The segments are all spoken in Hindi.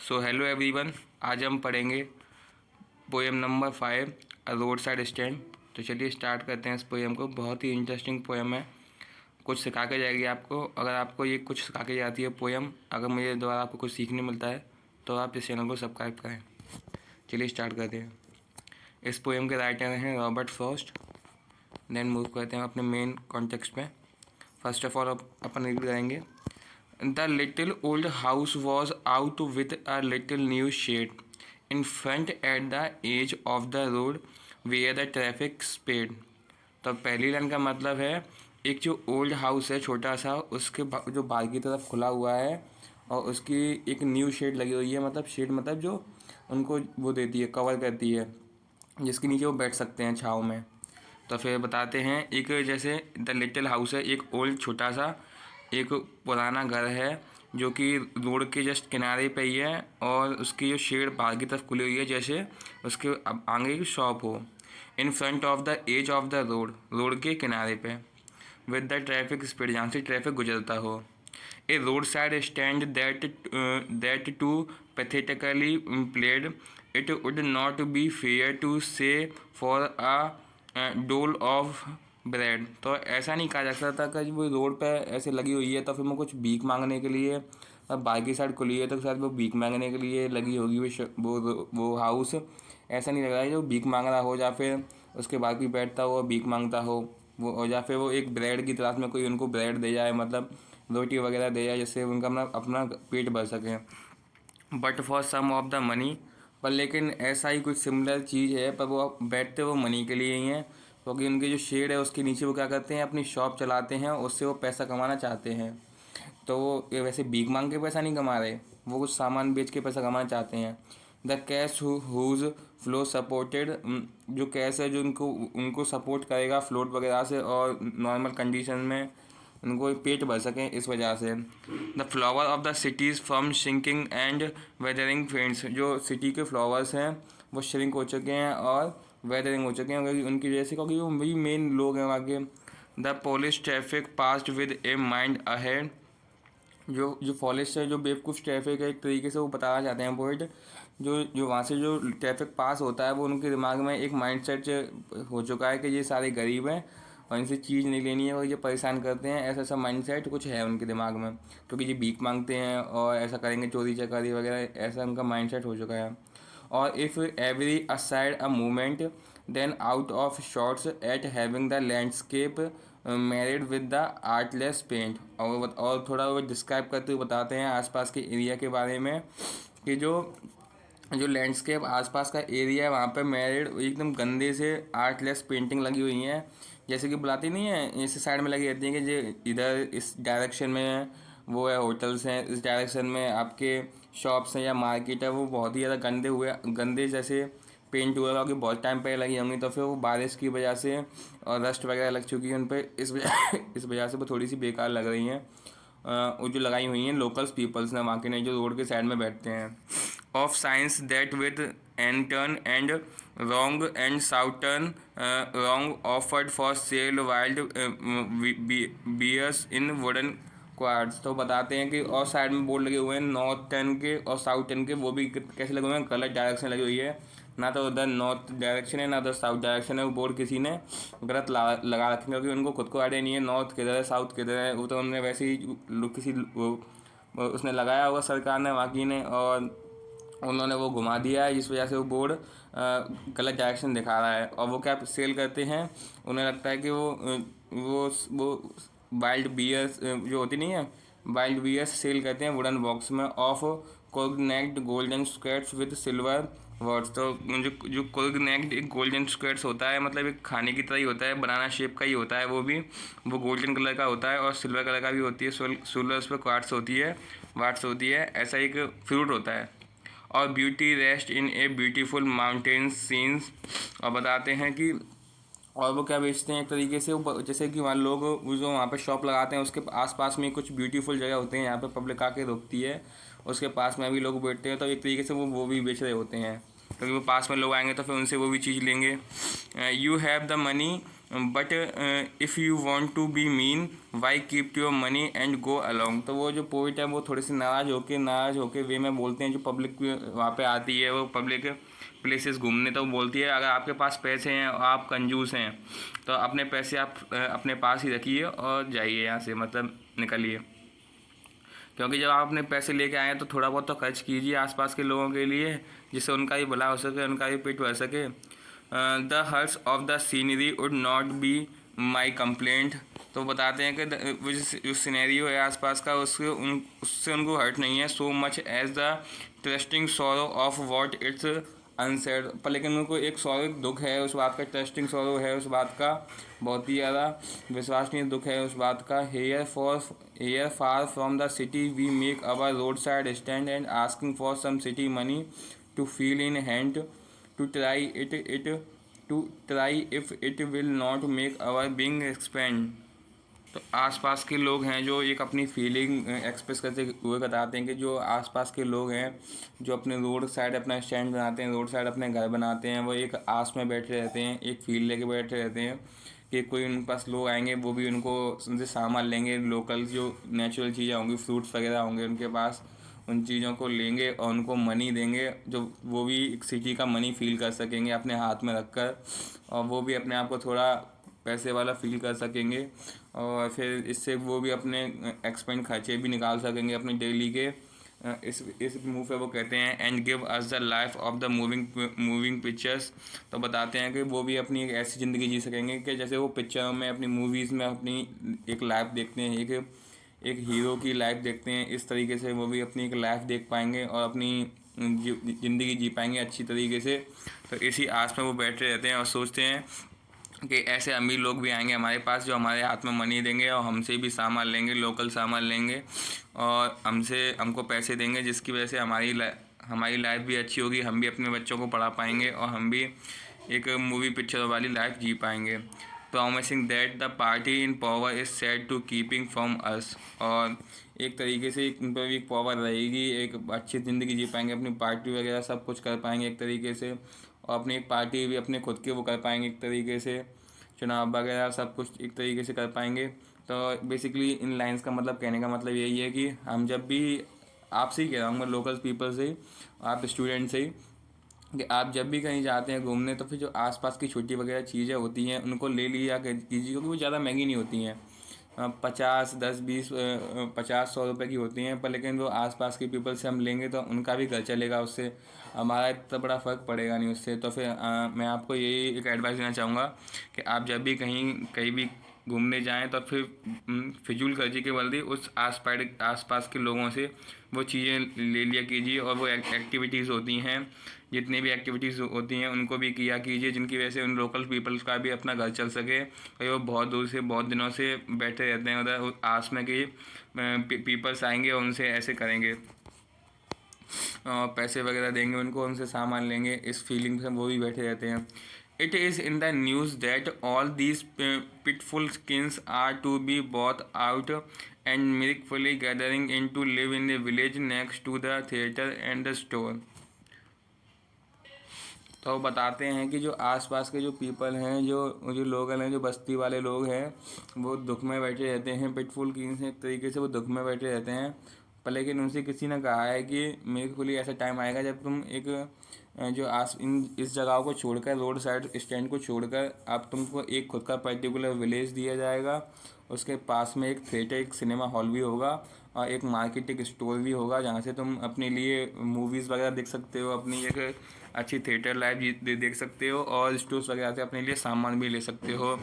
सो हेलो एवरीवन, आज हम पढ़ेंगे पोएम नंबर 5 अ रोड साइड स्टैंड। तो चलिए स्टार्ट करते हैं इस पोएम को। बहुत ही इंटरेस्टिंग पोएम है, कुछ सिखा के जाएगी आपको। अगर आपको ये कुछ सिखा के जाती है पोएम, अगर मेरे द्वारा आपको कुछ सीखने मिलता है तो आप इस चैनल को सब्सक्राइब करें। चलिए स्टार्ट करते हैं। इस पोएम के राइटर हैं रॉबर्ट फ्रॉस्ट। देन मूव करते हैं अपने मेन कॉन्टेक्स्ट में। First of all upon read करेंगे। The little old house was out with a little new shade in front at the edge of the road where the traffic sped। तो पहली लाइन का मतलब है एक जो ओल्ड हाउस है छोटा सा, उसके जो बाहर की तरफ खुला हुआ है और उसकी एक न्यू शेड लगी हुई है। मतलब शेड मतलब जो उनको वो देती है, कवर करती है, जिसके नीचे वो बैठ सकते हैं छाँव में। तो फिर बताते हैं, एक जैसे द लिटिल हाउस है, एक ओल्ड छोटा सा एक पुराना घर है जो कि रोड के जस्ट किनारे पे ही है और उसकी जो शेड बाहर की तरफ खुली हुई है, जैसे उसके आगे की शॉप हो। In front of the edge of the road, road के किनारे पे। विद द ट्रैफिक स्पीड, जहाँ से ट्रैफिक गुजरता हो। A road side stand that too pathetically played it would not be fair to say for a dole of bread. तो ऐसा नहीं कहा जा सकता कि वो रोड पे ऐसे लगी हुई है तो फिर मैं कुछ भीख मांगने के लिए, अब बाकी साइड खुली है तो शायद वो भीख मांगने के लिए लगी होगी वो हाउस। ऐसा नहीं लग रहा है जो भीख मांग रहा हो या फिर उसके बाद भी बैठता हो भीख मांगता हो वो, और या फिर वो एक ब्रेड की तलाश में कोई उनको ब्रेड दे जाए, मतलब रोटी वगैरह दे जाए जिससे उनका अपना पेट भर सके। But for some of the money, पर लेकिन ऐसा ही कुछ सिमिलर चीज़ है, पर वो बैठते वो मनी के लिए ही हैं, क्योंकि उनकी जो शेड है उसके नीचे वो क्या करते हैं, अपनी शॉप चलाते हैं, उससे वो पैसा कमाना चाहते हैं। तो वो ये वैसे भीख मांग के पैसा नहीं कमा रहे, वो कुछ सामान बेच के पैसा कमाना चाहते हैं। The cash whose flow supported, जो कैश है जो उनको उनको सपोर्ट करेगा फ्लोट वगैरह से और नॉर्मल कंडीशन में उनको पेट भर सकें, इस वजह से। The flower of the cities from shrinking and weathering friends, जो सिटी के फ्लावर्स हैं वो श्रिंक हो चुके हैं और वेदरिंग हो चुके हैं क्योंकि उनकी वजह से, क्योंकि वो वही मेन लोग हैं वहाँ के। The Polish traffic passed with a mind ahead, जो फॉलिश है, जो बेवकूफ़ ट्रैफिक है, एक तरीके से वो बताना चाहते हैं पोइट। जो वहाँ से जो ट्रैफिक पास होता है वो उनके दिमाग में एक माइंडसेट हो चुका है कि ये सारे गरीब हैं और इनसे चीज़ नहीं लेनी है और ये परेशान करते हैं, ऐसा ऐसा माइंडसेट कुछ है उनके दिमाग में, क्योंकि ये भीख मांगते हैं और ऐसा करेंगे, चोरी चकारी वगैरह, ऐसा उनका माइंडसेट हो चुका है। और if every aside a movement then out of shots at having the landscape married with the artless paint. और थोड़ा वो डिस्क्राइब करते हुए बताते हैं आसपास के एरिया के बारे में कि जो जो लैंडस्केप आसपास का एरिया है वहाँ पे मैरिड एकदम गंदे से आर्टलेस पेंटिंग लगी हुई हैं, जैसे कि बुलाती नहीं है, इस साइड में लगी रहती है कि जो इधर इस डायरेक्शन में वो है होटल्स हैं, इस डायरेक्शन में आपके शॉप्स हैं या मार्केट है, वो बहुत ही ज़्यादा गंदे जैसे पेंट हुआ होगा कि बहुत टाइम पहले लगी होंगी, तो फिर वो बारिश की वजह से और रस्ट वगैरह लग चुकी है उन पर, इस वजह से वो थोड़ी सी बेकार लग रही हैं। वो जो लगाई हुई हैं लोकल्स पीपल्स ने वहाँ के, नहीं जो रोड के साइड में बैठते हैं। Of science that with an turn and wrong and southern wrong offered for sale wild bears in wooden quarts. तो बताते हैं कि और साइड में बोर्ड लगे हुए हैं नॉर्थ टर्न के और साउथ टर्न के, वो भी कैसे लगे हुए हैं, गलत डायरेक्शन लगी हुई है, ना तो उधर नॉर्थ डायरेक्शन है ना उधर साउथ डायरेक्शन है। वो बोर्ड किसी ने गलत लगा रखे, क्योंकि उनको खुद को आइडिया नहीं है नॉर्थ किधर है साउथ किधर है, वो तो उन्होंने वैसे ही किसी उसने लगाया होगा सरकार ने वाकई ने, और उन्होंने वो घुमा दिया है, जिस वजह से वो बोर्ड गलत डायरेक्शन दिखा रहा है। और वो क्या सेल करते हैं, उन्हें लगता है कि वो वाइल्ड बियर्स जो होती नहीं है, वाइल्ड बियर्स सेल करते हैं वुडन बॉक्स में ऑफ कोर्गनेक्ड golden squats with silver words. तो जो कोर्गनेक्ड एक गोल्डन स्क्वेट्स होता है, मतलब एक खाने की तरह ही होता है, बनाना शेप का ही होता है, वो गोल्डन कलर का होता है और सिल्वर कलर का भी होती है, सिल्वर उस पर क्वार्ट्स होती है, ऐसा एक फ्रूट होता है। और beauty rest in a beautiful mountain scenes. और बताते हैं कि और वो क्या बेचते हैं एक तरीके से, जैसे कि वहाँ लोग जो वहाँ पे शॉप लगाते हैं उसके आसपास में कुछ ब्यूटीफुल जगह होते हैं, यहाँ पे पब्लिक आके रुकती है, उसके पास में भी लोग बैठते हैं, तो एक तरीके से वो भी बेच रहे होते हैं, क्योंकि वो पास में लोग आएंगे तो फिर उनसे वो भी चीज़ लेंगे। You have the money but if you want to be mean why keep your money and go along. तो वो जो पोइट है वो थोड़े से नाराज़ होके वे में बोलते हैं, जो पब्लिक वहाँ पे आती है, वो पब्लिक प्लेसेस घूमने, तो वो बोलती है अगर आपके पास पैसे हैं और आप कंजूस हैं तो अपने पैसे आप अपने पास ही रखिए और जाइए यहाँ से, मतलब निकलिए। क्योंकि जब आप अपने पैसे लेके आए हैं तो थोड़ा बहुत तो खर्च कीजिए आसपास के लोगों के लिए, जिससे उनका भी भला हो सके, उनका भी पेट भर सके। The hurts of the scenery would not be my complaint. तो बताते हैं कि वो जो सिनेरियो है आसपास का उससे उनको हर्ट नहीं है, so much as the trusting sorrow of what it's unsaid. पर लेकिन उनको एक सॉरो दुख है उस बात का, ट्रस्टिंग सॉरो है उस बात का, बहुत ही ज़्यादा विश्वसनीय दुख है उस बात का। Here far from the city we make our road side stand and asking for some city money to feel in hand to try if it will not make our being expend. तो आसपास के लोग हैं जो एक अपनी फीलिंग एक्सप्रेस करते हुए बताते हैं कि जो आसपास के लोग हैं जो अपने रोड साइड अपना स्टैंड बनाते हैं, रोड साइड अपने घर बनाते हैं, वो एक आस में बैठे रहते हैं, एक फील लेके बैठे रहते हैं कि कोई उनके पास लोग आएंगे, वो भी उनसे सामान लेंगे, लोकल जो नेचुरल चीज़ें होंगी, फ्रूट्स वगैरह होंगे उनके पास, उन चीज़ों को लेंगे और उनको मनी देंगे, जो वो भी एक सिटी का मनी फील कर सकेंगे अपने हाथ में रखकर, और वो भी अपने आप को थोड़ा पैसे वाला फील कर सकेंगे, और फिर इससे वो भी अपने एक्सपेंड खर्चे भी निकाल सकेंगे अपने डेली के। इस मूव पे वो कहते हैं and give us the life of the moving pictures. तो बताते हैं कि वो भी अपनी एक ऐसी ज़िंदगी जी सकेंगे कि जैसे वो पिक्चरों में, अपनी मूवीज़ में अपनी एक लाइफ देखते हैं, एक हीरो की लाइफ देखते हैं, इस तरीके से वो भी अपनी एक लाइफ देख पाएंगे और अपनी ज़िंदगी जी पाएंगे अच्छी तरीके से। तो इसी आस में वो बैठे रहते हैं और सोचते हैं कि ऐसे अमीर लोग भी आएंगे हमारे पास जो हमारे हाथ में मनी देंगे और हमसे भी सामान लेंगे, लोकल सामान लेंगे और हमको पैसे देंगे, जिसकी वजह से हमारी लाइफ भी अच्छी होगी, हम भी अपने बच्चों को पढ़ा पाएंगे और हम भी एक मूवी पिक्चर वाली लाइफ जी पाएंगे। Promising that the party in power is said to keeping from us. और एक तरीके से उन पर भी एक पावर रहेगी, एक अच्छी ज़िंदगी जी पाएंगे, अपनी पार्टी वगैरह सब कुछ कर पाएंगे एक तरीके से, और अपनी एक पार्टी भी अपने खुद के वो कर पाएंगे एक तरीके से, चुनाव वगैरह सब कुछ एक तरीके से कर पाएंगे। तो बेसिकली इन लाइंस का मतलब, कहने का मतलब यही है कि हम जब भी, आपसे ही कह रहा हूँ मैं, लोकल पीपल से ही, आप स्टूडेंट से ही, कि आप जब भी कहीं जाते हैं घूमने तो फिर जो आसपास की छोटी वगैरह चीज़ें होती हैं उनको ले लिया कीजिए, क्योंकि वो ज़्यादा महंगी नहीं होती हैं। 50 10 20 50 100 रुपए की होती हैं, पर लेकिन वो आसपास के पीपल से हम लेंगे तो उनका भी घर चलेगा, उससे हमारा इतना बड़ा फ़र्क पड़ेगा नहीं उससे। तो फिर मैं आपको यही एक एडवाइस देना चाहूँगा कि आप जब भी कहीं भी घूमने जाएं तो फिर फिजूल खर्ची के बदले उस आसपास के लोगों से वो चीज़ें ले लिया कीजिए, और वो एक्टिविटीज़ होती हैं, जितनी भी एक्टिविटीज़ होती हैं उनको भी किया कीजिए, जिनकी वजह से उन लोकल पीपल्स का भी अपना घर चल सके। और वो बहुत दूर से, बहुत दिनों से बैठे रहते हैं उधर आस में कि पीपल्स आएंगे और उनसे ऐसे करेंगे, पैसे वगैरह देंगे उनको, उनसे सामान लेंगे, इस फीलिंग से वो भी बैठे रहते हैं। It is in the news that all these pitiful skins are to be bought out and milkfully gathering in to live in the village next to the theatre and the store. तो बताते हैं कि जो आसपास के जो पीपल हैं, जो जो लोग हैं, जो बस्ती वाले लोग हैं, वो दुख में बैठे रहते हैं, पिटफुल किंग्स एक तरीके से वो दुख में बैठे रहते हैं। पर लेकिन उनसे किसी ने कहा है कि मेरे को लिए ऐसा टाइम आएगा जब तुम एक इस जगह को छोड़कर, रोड साइड स्टैंड को छोड़कर, अब तुमको एक खुद का पर्टिकुलर विलेज दिया जाएगा, उसके पास में एक थिएटर, एक सिनेमा हॉल भी होगा और एक मार्केट, एक स्टोर भी होगा, जहाँ से तुम अपने लिए मूवीज़ वगैरह देख सकते हो, अपनी एक अच्छी थिएटर लाइफ देख सकते हो, और स्टोर्स वगैरह से अपने लिए सामान भी ले सकते हो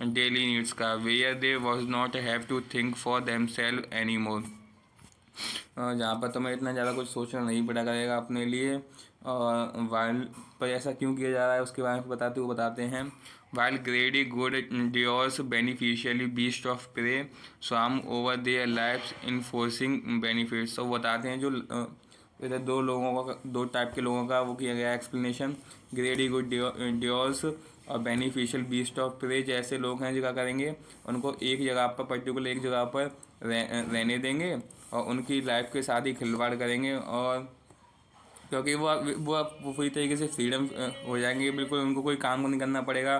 डेली नीड्स का, where they was not have to think for them self any more. जहाँ पर तुम्हें इतना ज़्यादा कुछ सोचना नहीं पड़ा करेगा अपने लिए। और वाइल्ड पर ऐसा क्यों किया जा रहा है उसके बारे में बताते हैं। Wild greedy good doers beneficially beast of prey swam over their lifes enforcing benefits. तो बताते हैं जो इधर दो टाइप के लोगों का वो किया गया एक्सप्लेनेशन। ग्रेडी गुड डियोर्स और बेनिफिशियल बीस्ट ऑफ प्रे, जैसे लोग हैं जो क्या करेंगे, उनको एक जगह पर, पर्टिकुलर एक जगह पर रहने देंगे और उनकी लाइफ के साथ ही खिलवाड़ करेंगे और क्योंकि वो पूरी तरीके से फ्रीडम हो जाएंगे, बिल्कुल उनको कोई काम नहीं करना पड़ेगा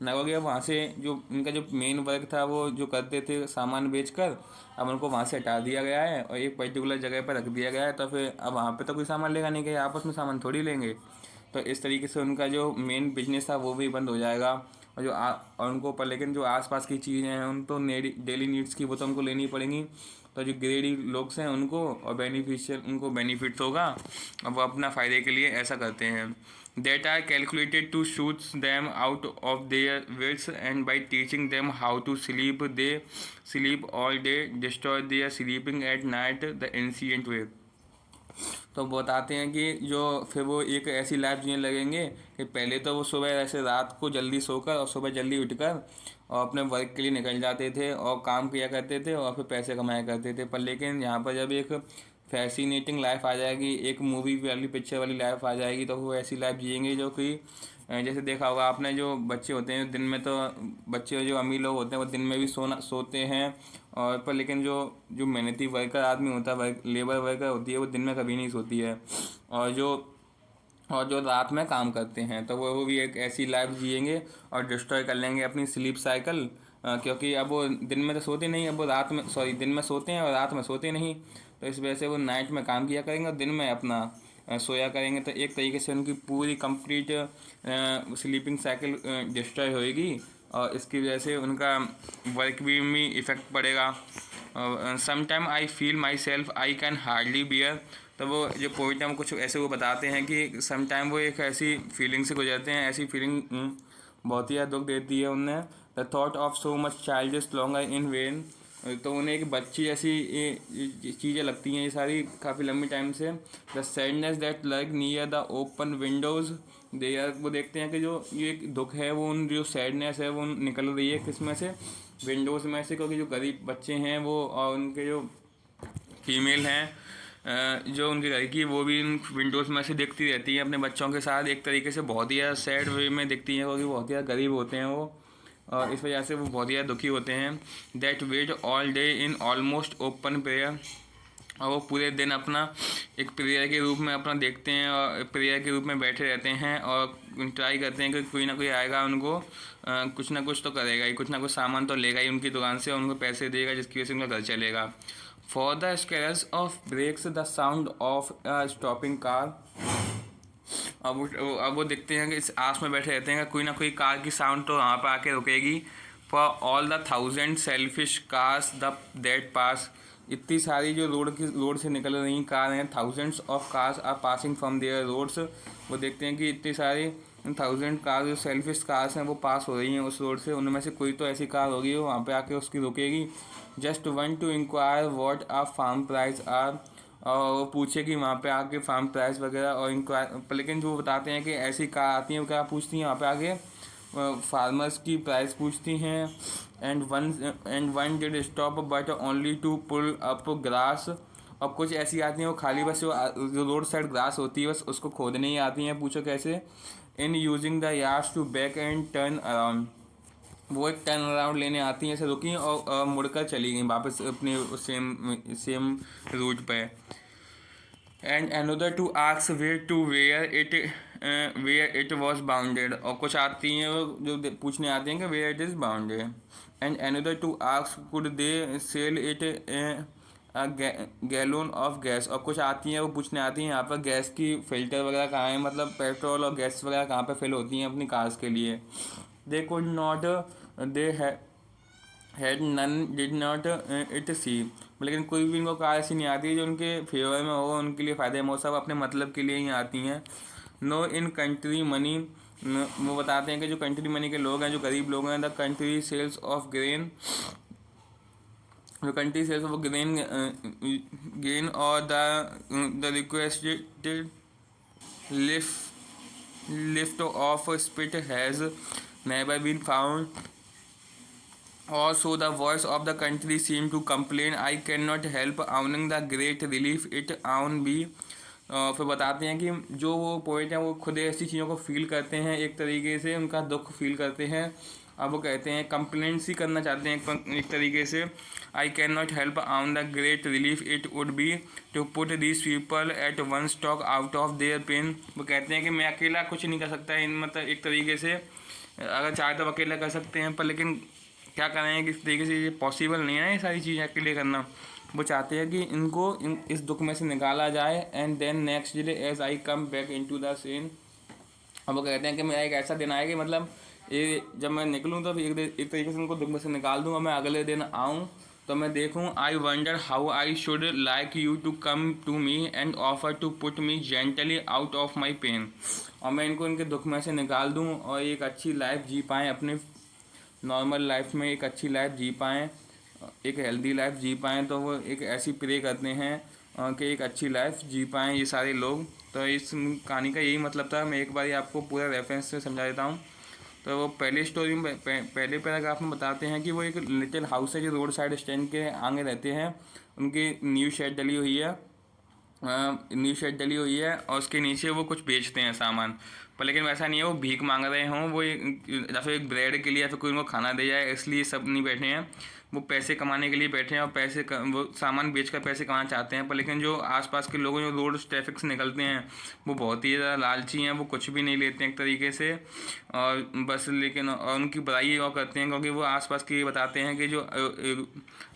ना। हो गया वहाँ से जो उनका जो मेन वर्क था वो जो करते थे सामान बेचकर, अब उनको वहाँ से हटा दिया गया है और एक पर्टिकुलर जगह पर रख दिया गया है। तो फिर अब वहाँ पे तो कोई सामान लेगा नहीं, गया आपस में सामान थोड़ी लेंगे। तो इस तरीके से उनका जो मेन बिजनेस था वो भी बंद हो जाएगा। और और उनको पर लेकिन जो आसपास की चीज़ें हैं उन तो डेली नीड्स की वो तो उनको लेनी पड़ेंगी। तो जो ग्रेडी लोग हैं उनको और बेनिफिशियल उनको बेनिफिट होगा और वो अपना फ़ायदे के लिए ऐसा करते हैं। That are calculated to shoot them out of their wits, and by teaching them how to sleep, they sleep all day, destroy their sleeping at night the ancient way। तो बताते हैं कि जो फिर वो एक ऐसी लाइफ जीने लगेंगे कि पहले तो वो सुबह ऐसे रात को जल्दी सोकर और सुबह जल्दी उठकर और अपने वर्क के लिए निकल जाते थे और काम किया करते थे और फिर पैसे कमाया करते थे। पर लेकिन यहाँ पर जब एक फैसिनेटिंग लाइफ आ जाएगी, एक मूवी वाली पिक्चर वाली लाइफ आ जाएगी, तो वो ऐसी लाइफ जिएंगे जो कि जैसे देखा होगा आपने, जो बच्चे होते हैं दिन में, तो बच्चे जो अमीर लोग होते हैं वो दिन में भी सोते हैं। और पर लेकिन जो जो मेहनती वर्कर आदमी होता है, लेबर वर्कर होती है, वो दिन में कभी नहीं सोती है। और जो रात में काम करते हैं तो वो भी एक ऐसी लाइफ जिएंगे और डिस्ट्रॉय कर लेंगे अपनी स्लीप साइकिल। क्योंकि अब वो दिन में तो सोते नहीं, अब वो दिन में सोते हैं और रात में सोते नहीं। तो इस वजह से वो नाइट में काम किया करेंगे और दिन में अपना सोया करेंगे। तो एक तरीके से उनकी पूरी कंप्लीट स्लीपिंग साइकिल डिस्ट्रॉय होएगी और इसकी वजह से उनका वर्क भी इफ़ेक्ट पड़ेगा। Sometime I feel myself I can hardly bear. तो वो जो पोइट है वो कुछ ऐसे वो बताते हैं कि समटाइम वो एक ऐसी फीलिंग से गुजरते हैं, ऐसी फीलिंग बहुत ही ज़्यादा दुख देती है उन्हें। The thought of so much child longer in when. तो उन्हें एक बच्ची जैसी चीज़ें लगती हैं ये सारी काफ़ी लंबी टाइम से। The sadness that lurk near the open windows they are. वो देखते हैं कि जो ये एक दुख है वो उन जो सैडनेस है वो निकल रही है किस में से, विंडोज़ में से। क्योंकि जो गरीब बच्चे हैं वो और उनके जो फीमेल हैं जो उनके घर की, वो भी इन विंडोज़ में से दिखती रहती हैं अपने बच्चों के साथ। एक तरीके से बहुत ही ज़्यादा सैड वे में दिखती हैं क्योंकि बहुत ही ज़्यादा गरीब होते हैं वो और इस वजह से वो बहुत ही ज़्यादा दुखी होते हैं। That wait all day in almost open prayer. और वो पूरे दिन अपना एक प्रेयर के रूप में अपना देखते हैं और प्रेयर के रूप में बैठे रहते हैं और ट्राई करते हैं कि कोई ना कोई आएगा उनको कुछ ना कुछ तो करेगा ही, कुछ ना कुछ सामान तो लेगा ही उनकी दुकान से और उनको पैसे देगा जिसकी वजह से उनका घर चलेगा। For the scares of brakes the sound of stopping car. अब वो देखते हैं कि इस आस में बैठे रहते हैं कि कोई ना कोई कार की साउंड तो वहाँ पर आके रुकेगी। For all the 1000 selfish cars the that pass. इतनी सारी जो रोड से निकल रही कार हैं, thousands of cars are passing from their roads. वो देखते हैं कि इतनी सारी 1000 कार जो सेल्फिश कार्स हैं वो पास हो रही हैं उस रोड से, उनमें से कोई तो ऐसी कार होगी वो वहाँ पे आके उसकी रुकेगी। Just one to inquire what are farm price are. और वो पूछे कि वहाँ पे आके फार्म प्राइस वगैरह और इंक्वायर। लेकिन जो बताते हैं कि ऐसी कार आती हैं वो क्या पूछती हैं वहाँ पे आके, फार्मर्स की प्राइस पूछती हैं। And one did stop but only to pull up grass. और कुछ ऐसी आती हैं वो खाली बस जो रोड साइड ग्रास होती है बस उसको खोदने ही आती हैं। पूछो कैसे। In using the yards to back and turn around. वो एक टर्न अराउंड लेने आती हैं, ऐसे रुकी और मुड़कर चली गई वापस अपने सेम रूट पे। And another to ask where it was bounded. और कुछ आती हैं वो जो पूछने आती हैं कि where it is bounded. And another to ask could they sell it gallon of gas. और कुछ आती हैं वो पूछने आती हैं यहाँ पर गैस की फ़िल्टर वगैरह कहाँ है, मतलब पेट्रोल और गैस वगैरह कहाँ पे फिल होती हैं अपनी कार्स के लिए। They could not they had none did not it see. लेकिन कोई भी इनको कार ऐसी नहीं आती जो उनके फेवर में हो, उनके लिए फ़ायदे में हो, सब अपने मतलब के लिए ही आती हैं। No in country money. वो बताते हैं कि जो कंट्री मनी के लोग हैं, जो गरीब लोग हैं, the country sells of grain. जो कंट्री सेल्स ऑफ ग्रेन और the requested lift of spite has never been found. Also the voice of the country seemed to complain, I cannot help owning the great relief it own be। फिर बताते हैं कि जो वो पोइट हैं वो खुद ऐसी चीज़ों को फील करते हैं, एक तरीके से उनका दुख फील करते हैं अब वो कहते हैं कंप्लेंट्स ही करना चाहते हैं एक तरीके से। I can not help on the great relief it would be to put these people at one stock out of their pain. वो कहते हैं कि मैं अकेला कुछ नहीं कर सकता इन, मतलब एक तरीके से अगर चाहे तो अकेला कर सकते हैं, पर लेकिन क्या करें कि इस तरीके से ये पॉसिबल नहीं है ये सारी चीज़ें अकेले करना। वो चाहते हैं कि इनको इस दुख में से निकाला जाए। And then next day as I come back into the scene. अब वो कहते हैं कि मेरा एक ऐसा दिन आएगा, मतलब ये जब मैं निकलूँ तो एक तरीके से उनको दुख में से निकाल दूँगा। मैं अगले दिन आऊँ तो मैं देखूँ I wonder how I should like you to come to me and offer to put me gently out of my pain. और मैं इनको इनके दुख में से निकाल दूँ और एक अच्छी लाइफ जी पाएँ, अपने नॉर्मल लाइफ में एक अच्छी लाइफ जी पाएँ, एक हेल्दी लाइफ जी पाएँ। तो वो एक ऐसी प्रे करते हैं कि एक अच्छी लाइफ जी पाएँ ये सारे लोग। तो इस कहानी का यही मतलब था। मैं एक बार आपको पूरा रेफरेंस से समझा देता हूँ। तो वो पहली स्टोरी में पहले पैराग्राफ में बताते हैं कि वो एक लिटिल हाउस है जो रोड साइड स्टैंड के आगे रहते हैं। उनकी न्यू शेड डली हुई है, और उसके नीचे वो कुछ बेचते हैं सामान। पर लेकिन वैसा नहीं है वो भीख मांग रहे हों, वो या फिर एक ब्रेड के लिए या फिर कोई उनको खाना दे जाए, इसलिए सब नहीं बैठे हैं। वो पैसे कमाने के लिए बैठे हैं और वो सामान बेचकर पैसे कमाना चाहते हैं। पर लेकिन जो आसपास के लोग जो रोड ट्रैफिक से निकलते हैं वो बहुत ही ज़्यादा लालची हैं, वो कुछ भी नहीं लेते हैं एक तरीके से, और बस लेकिन और उनकी बुराई और करते हैं क्योंकि वो आसपास के बताते हैं कि जो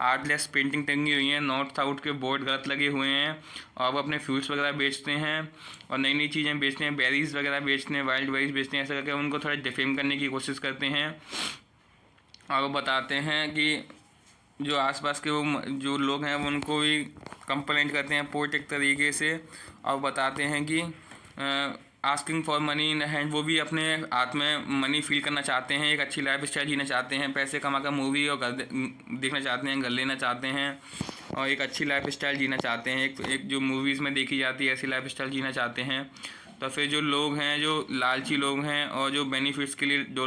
आर्टलेस पेंटिंग टंगी हुई हैं, नॉर्थ साउथ के बोर्ड गलत लगे हुए हैं, और वो अपने फ्रूट्स वगैरह बेचते हैं और नई नई चीज़ें बेचते हैं, बेरीज वगैरह बेचते हैं, वाइल्ड बेरीज बेचते हैं। ऐसा करके उनको थोड़ा डिफेम करने की कोशिश करते हैं। और वो बताते हैं कि जो आसपास के वो जो लोग हैं वो उनको भी कंप्लेंट करते हैं पोर्ट एक तरीके से। और बताते हैं कि asking for money in hand, वो भी अपने हाथ में मनी फील करना चाहते हैं, एक अच्छी लाइफ स्टाइल जीना चाहते हैं, पैसे कमा कर मूवी और घर देखना चाहते हैं, घर लेना चाहते हैं और एक अच्छी लाइफ स्टाइल जीना चाहते हैं, एक जो मूवीज़ में देखी जाती है ऐसी लाइफ स्टाइल जीना चाहते हैं। तो फिर जो लोग हैं, जो लालची लोग हैं और जो बेनिफिट्स के लिए जो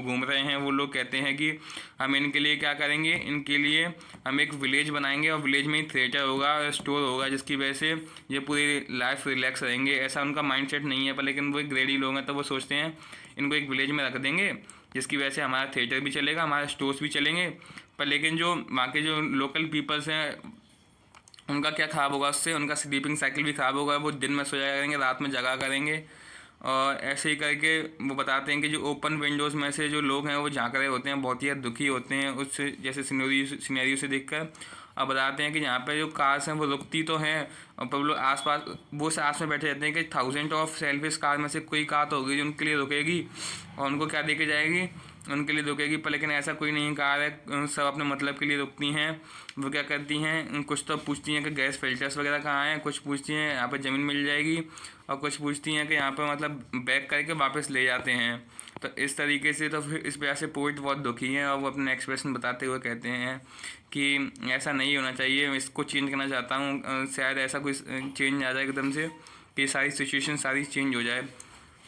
घूम रहे हैं, वो लोग कहते हैं कि हम इनके लिए क्या करेंगे, इनके लिए हम एक विलेज बनाएंगे और विलेज में ही थिएटर होगा, स्टोर होगा, जिसकी वजह से ये पूरी लाइफ रिलैक्स रहेंगे। ऐसा उनका माइंडसेट नहीं है, पर लेकिन वो एक ग्रेडी लोग हैं तो वो सोचते हैं इनको एक विलेज में रख देंगे जिसकी वजह से हमारा थिएटर भी चलेगा, हमारे स्टोर्स भी चलेंगे। पर लेकिन जो वहाँ के जो लोकल पीपल्स हैं उनका क्या ख़राब होगा उससे, उनका स्लीपिंग साइकिल भी ख़राब होगा, वो दिन में सोया करेंगे, रात में जगा करेंगे। और ऐसे ही करके वो बताते हैं कि जो ओपन विंडोज़ में से जो लोग हैं वो झाँक रहे होते हैं, बहुत ही दुखी होते हैं उससे, जैसे सिनेरियो से देखकर। और बताते हैं कि यहाँ पे जो कार्स हैं वो रुकती तो हैं, पर लोग आसपास वो आस में बैठे रहते हैं कि 1000 ऑफ सेल्फिश कार में से कोई कार तो होगी जो उनके लिए रुकेगी और उनको क्या दे के जाएगी, उनके लिए रुकेगी। पर लेकिन ऐसा कोई नहीं कार है, सब अपने मतलब के लिए रुकती हैं। वो क्या करती हैं, कुछ तो पूछती हैं कि गैस फिल्टर्स वगैरह कहाँ हैं, कुछ पूछती हैं यहाँ पर ज़मीन मिल जाएगी, और कुछ पूछती हैं कि यहाँ पर मतलब बैक करके वापस ले जाते हैं। तो इस तरीके से तो फिर इस वजह से पोइट बहुत दुखी हैं और वो अपने एक्सप्रेशन बताते हुए कहते हैं कि ऐसा नहीं होना चाहिए, मैं इसको चेंज करना चाहता हूँ, शायद ऐसा कोई चेंज आ जाए एकदम से कि सारी सिचुएशन सारी चेंज हो जाए।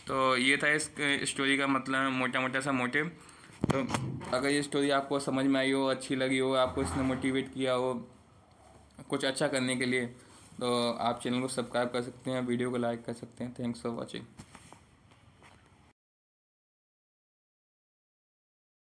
तो ये था इस स्टोरी का मतलब मोटा मोटा सा मोटिव। तो अगर ये स्टोरी आपको समझ में आई हो, अच्छी लगी हो, आपको इसने मोटिवेट किया हो कुछ अच्छा करने के लिए, तो आप चैनल को सब्सक्राइब कर सकते हैं, वीडियो को लाइक कर सकते हैं। Thanks for watching.